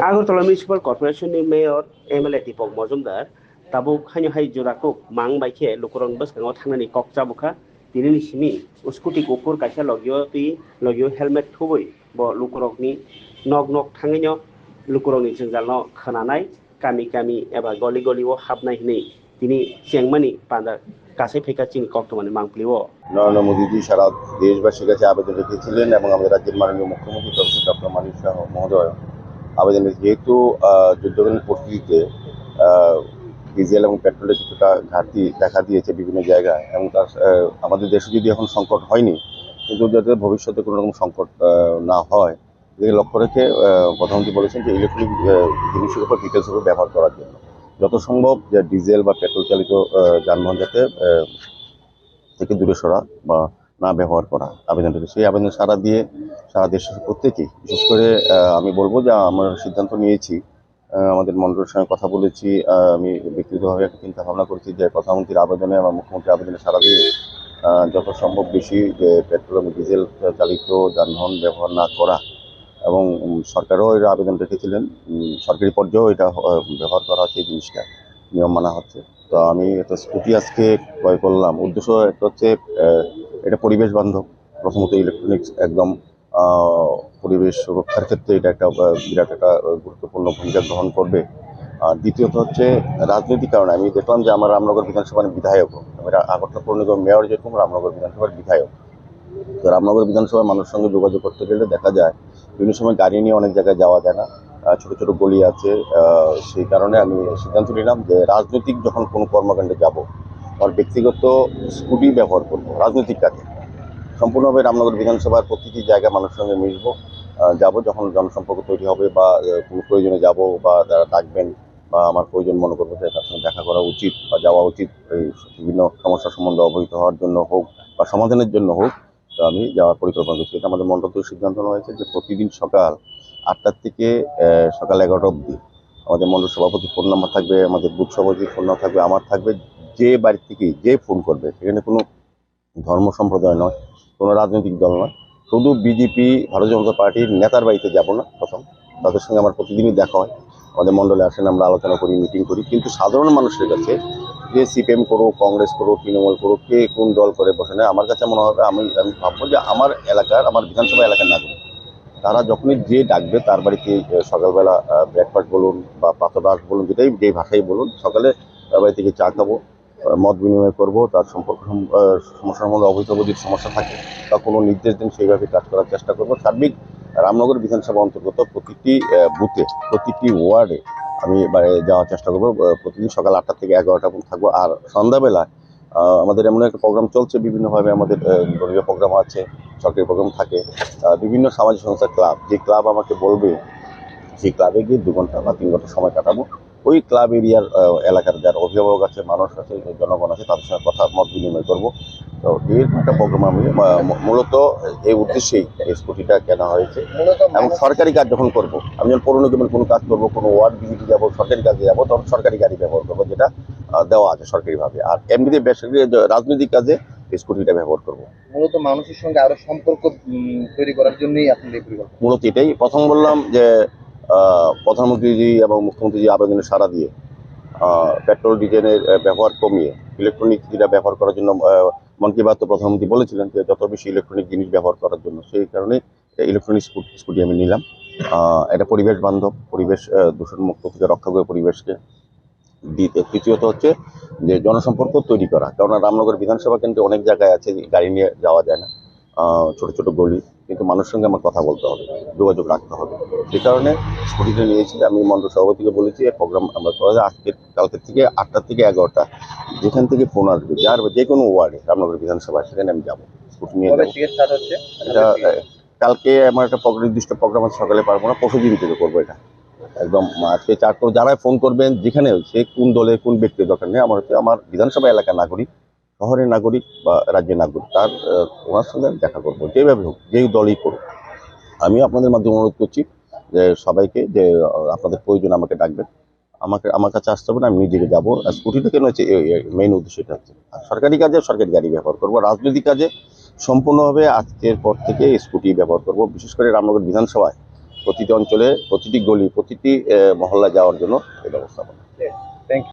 Agartala municipal কর্পোरेशननि mayor MLA Deepak Majumdar tabuk haino hai jurakuk mang baikhe lukurong bwskango thangnani kok chabuka tinini simi scooty kufur kaisa logio helmet thubui bo lukurokni nok nok thangaino lukurokni jingjalno khananai kami kami eba goli goli o habnai hinui tini chengmani panda kasai pheka chini koktomani mangpliwo Narendra Modiji সারা দেশবাসীর কাছে আবেদন রেখেছিলেন এবং আমাদের রাজ্যের মাননীয় মুখ্যমন্ত্রী প্রফেসর ডক্টর মানিক শাহ মহোদয় আবেদন যেহেতু যুদ্ধকালীন পরিস্থিতিতে ডিজেল এবং পেট্রোলের কিছুটা ঘাটতি দেখা দিয়েছে বিভিন্ন জায়গায় এবং তার আমাদের দেশে যদি এখন সংকট হয়নি কিন্তু যাতে ভবিষ্যতে কোনো রকম সংকট না হয় এদিকে লক্ষ্য রেখে প্রধানমন্ত্রী বলেছেন যে ইলেকট্রনিক জিনিসের উপর ডিটেলস উপর ব্যবহার করার জন্য যত সম্ভব যে ডিজেল বা পেট্রোল চালিত যানবাহন যাতে থেকে দূরে সরা বা না ব্যবহার করা আবেদন থেকে সেই আবেদন সারা দিয়ে সারা দেশের প্রত্যেকেই বিশেষ করে আমি বলবো যে আমরা সিদ্ধান্ত নিয়েছি আমাদের মন্ডলের সঙ্গে কথা বলেছি আমি ব্যক্তিগতভাবে একটা চিন্তা ভাবনা করছি যে প্রধানমন্ত্রীর আবেদনে বা মুখ্যমন্ত্রীর আবেদনে সারা দিয়ে যত সম্ভব বেশি যে পেট্রোল এবং ডিজেল চালিত যানবাহন ব্যবহার না করা এবং সরকারও এর আবেদন রেখেছিলেন সরকারি পর্যায়েও এটা ব্যবহার করা হচ্ছে এই জিনিসটা নিয়ম মানা হচ্ছে। তো আমি একটা স্কুটি আজকে ক্রয় করলাম উদ্দেশ্য একটা হচ্ছে এটা পরিবেশ বান্ধব প্রথমত ইলেকট্রনিক্স একদম পরিবেশ রক্ষার ক্ষেত্রে এটা একটা বিরাট একটা গুরুত্বপূর্ণ ভূমিকা গ্রহণ করবে। আর দ্বিতীয়ত হচ্ছে রাজনৈতিক কারণে আমি দেখলাম যে আমার রামনগর বিধানসভার বিধায়ক আমি আগরতলা পৌর নিগম মেয়র যেরকম রামনগর বিধানসভার বিধায়ক। তো রামনগর বিধানসভার মানুষের সঙ্গে যোগাযোগ করতে গেলে দেখা যায় বিভিন্ন সময় গাড়ি নিয়ে অনেক জায়গায় যাওয়া যায় না, ছোট ছোট গলি আছে। সেই কারণে আমি সিদ্ধান্ত নিলাম যে রাজনৈতিক যখন কোনো কর্মকাণ্ডে যাব আর ব্যক্তিগত স্কুটি ব্যবহার করবো রাজনৈতিক কাজে সম্পূর্ণভাবে রামনগর বিধানসভার প্রতিটি জায়গায় মানুষের সঙ্গে মিশবো, যাব যখন জনসম্পর্ক তৈরি হবে বা কোনো প্রয়োজনে যাব বা যারা ডাকবেন বা আমার প্রয়োজন মনে করবো যে তার সঙ্গে দেখা করা উচিত বা যাওয়া উচিত এই বিভিন্ন সমস্যার সম্বন্ধে অবহিত হওয়ার জন্য হোক বা সমাধানের জন্য হোক, তো আমি যাওয়ার পরিকল্পনা করছি। এটা আমাদের মন্ডল থেকে সিদ্ধান্ত নেওয়া হয়েছে যে প্রতিদিন সকাল 8টার থেকে সকাল 11টা অবধি আমাদের মন্ডল সভাপতি ফোন নাম্বার থাকবে, আমাদের বুথ সভাপতির ফোন নাম্বার থাকবে, আমার থাকবে। যে বাড়ি থেকেই যে ফোন করবে সেখানে কোনো ধর্ম সম্প্রদায় নয়, কোনো রাজনৈতিক দল নয়, শুধু বিজেপি ভারতীয় জনতা পার্টির নেতার বাড়িতে যাব না। প্রথম তাদের সঙ্গে আমার প্রতিদিনই দেখা হয়, আমাদের মণ্ডলে আসেন, আমরা আলোচনা করি, মিটিং করি। কিন্তু সাধারণ মানুষের কাছে যে সিপিএম করুক, কংগ্রেস করুক, তৃণমূল করুক, কে কোন দল করে বসে না, আমার কাছে মনে হবে আমি ভাববো যে আমার এলাকার আমার বিধানসভা এলাকার নাগরিক তারা যখনই যে ডাকবে তার বাড়িতে সকালবেলা ব্রেকফাস্ট বলুন বা প্রাতরাশ বলুন, যেই ভাষাই বলুন, সকালে তার বাড়ি থেকে চা খাবো, মত বিনিময় করবো, তার সম্পর্ক সমস্যার মধ্যে অবৈধ যদি সমস্যা থাকে বা কোনো নির্দেশ দিন সেইভাবে কাজ করার চেষ্টা করবো। সার্বিক রামনগর বিধানসভা অন্তর্গত প্রতিটি বুথে প্রতিটি ওয়ার্ডে আমি যাওয়ার চেষ্টা করবো। প্রতিদিন সকাল 8টা থেকে 11টা পর্যন্ত থাকবো। আর সন্ধ্যাবেলা আমাদের এমন একটা প্রোগ্রাম চলছে, বিভিন্নভাবে আমাদের দলীয় প্রোগ্রাম আছে, সরকারি প্রোগ্রাম থাকে, বিভিন্ন সামাজিক সংস্থা ক্লাব, যে ক্লাব আমাকে বলবে সেই ক্লাবে গিয়ে 2 ঘন্টা বা 3 ঘন্টা সময় কাটাবো। ওই ক্লাব এরিয়ার এলাকার যারা অভিভাবক আছে, মানুষ আছে, জনগণ আছে, তাদের সঙ্গে কথা মত বিনিময় করবো। তো এরকম একটা প্রোগ্রাম আমি মূলত এই উদ্দেশ্যেই এই স্কুটিটা কেনা হয়েছে। এবং সরকারি কাজ যখন করবো, আমি যখন পৌর নিগমের কোনো কাজ করবো, কোনো ওয়ার্ড ভিজিটে যাবো, সরকারি কাজে যাবো, তখন সরকারি গাড়ি ব্যবহার করবো, যেটা দেওয়া আছে সরকারিভাবে। আর এমনিতে বেসরকারি রাজনৈতিক কাজে স্কুটিটা ব্যবহার করবো। মূলত মানুষের সঙ্গে আরো সম্পর্ক তৈরি করার জন্যই আপনাদের এই পরিকল্পনা। মূলত এটাই প্রথম বললাম যে প্রধানমন্ত্রীজি এবং মুখ্যমন্ত্রীজি আবেদনে সাড়া দিয়ে পেট্রোল ডিজেলের ব্যবহার কমিয়ে ইলেকট্রনিক যেটা ব্যবহার করার জন্য মন কি বাত প্রধানমন্ত্রী বলেছিলেন যে যত বেশি ইলেকট্রনিক জিনিস ব্যবহার করার জন্য, সেই কারণে ইলেকট্রনিক স্কুটি আমি নিলাম। এটা পরিবেশ বান্ধব, পরিবেশ দূষণমুক্ত থেকে রক্ষা করে পরিবেশকে। তৃতীয়ত হচ্ছে যে জনসম্পর্ক তৈরি করা, কেননা রামনগর বিধানসভা কেন্দ্রে অনেক জায়গায় আছে গাড়ি নিয়ে যাওয়া যায় না, ছোট ছোট গলি, কিন্তু মানুষের সঙ্গে আমার কথা বলতে হবে, যোগাযোগ রাখতে হবে। সেই কারণে স্কুটিটা নিয়েছি। আমি মন্ডল সভাপতিকে বলেছি এই প্রোগ্রাম আমরা করা যায় কালকে থেকে 8টা থেকে 11টা, যেখান থেকে ফোন আসবে যার যে কোনো ওয়ার্ডে রামনগর বিধানসভায় সেখানে আমি যাবো, স্কুটি নিয়ে যাবো। এটা কালকে আমার একটা নির্দিষ্ট প্রোগ্রাম আছে, সকালে পারবো না, পরশু দিন থেকে করবো এটা। একদম আজকে 4 যারা ফোন করবেন, যেখানে সে কোন দলে কোন ব্যক্তির দরকার নেই, আমার হচ্ছে আমার বিধানসভা এলাকার নাগরিক, শহরের নাগরিক বা রাজ্যের নাগরিক, তার ওনার সঙ্গে আমি দেখা করবো, যেভাবে হোক, যেই দলই করুক। আমি আপনাদের মাধ্যমে অনুরোধ করছি যে সবাইকে যে আপনাদের প্রয়োজন আমাকে ডাকবেন, আমার কাছে আসতে হবে না, আমি নিজেকে যাবো। স্কুটিটা কেন হচ্ছে মেইন উদ্দেশ্য এটা হচ্ছে। আর সরকারি কাজে সরকারি গাড়ি ব্যবহার করবো, রাজনৈতিক কাজে সম্পূর্ণভাবে আজকের পর থেকে স্কুটি ব্যবহার করবো। বিশেষ করে রামনগর বিধানসভায় প্রতিটি অঞ্চলে প্রতিটি গলি প্রতিটি মহল্লা যাওয়ার জন্য এই ব্যবস্থাপনা। Thank you.